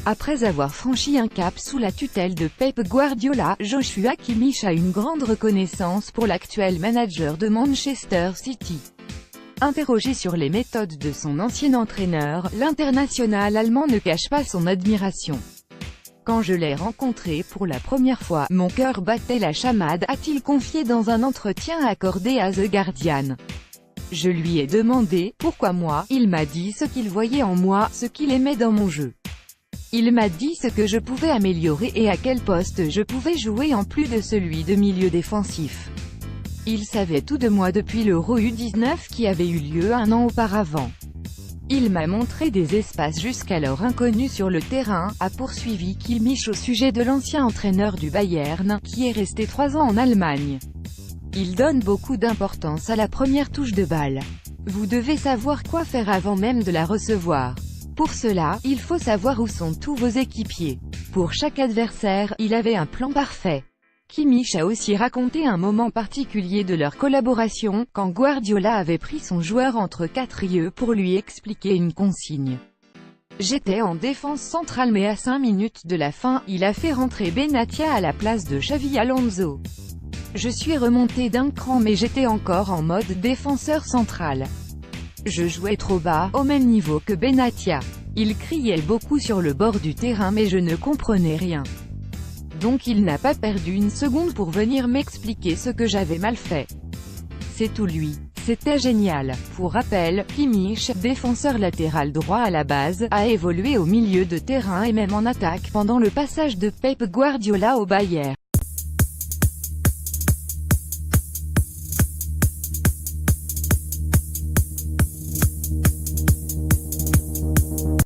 Après avoir franchi un cap sous la tutelle de Pep Guardiola, Joshua Kimmich a une grande reconnaissance pour l'actuel manager de Manchester City. Interrogé sur les méthodes de son ancien entraîneur, l'international allemand ne cache pas son admiration. Quand je l'ai rencontré pour la première fois, mon cœur battait la chamade, a-t-il confié dans un entretien accordé à The Guardian. Je lui ai demandé, pourquoi moi, il m'a dit ce qu'il voyait en moi, ce qu'il aimait dans mon jeu. Il m'a dit ce que je pouvais améliorer et à quel poste je pouvais jouer en plus de celui de milieu défensif. Il savait tout de moi depuis l'Euro U19 qui avait eu lieu un an auparavant. Il m'a montré des espaces jusqu'alors inconnus sur le terrain, a poursuivi Kimmich au sujet de l'ancien entraîneur du Bayern, qui est resté 3 ans en Allemagne. Il donne beaucoup d'importance à la première touche de balle. Vous devez savoir quoi faire avant même de la recevoir. Pour cela, il faut savoir où sont tous vos équipiers. Pour chaque adversaire, il avait un plan parfait. Kimmich a aussi raconté un moment particulier de leur collaboration, quand Guardiola avait pris son joueur entre 4 yeux pour lui expliquer une consigne. J'étais en défense centrale mais à 5 minutes de la fin, il a fait rentrer Benatia à la place de Xavi Alonso. Je suis remonté d'un cran mais j'étais encore en mode défenseur central. Je jouais trop bas, au même niveau que Benatia. Il criait beaucoup sur le bord du terrain mais je ne comprenais rien. Donc il n'a pas perdu une seconde pour venir m'expliquer ce que j'avais mal fait. C'est tout lui. C'était génial. Pour rappel, Kimmich, défenseur latéral droit à la base, a évolué au milieu de terrain et même en attaque pendant le passage de Pep Guardiola au Bayern.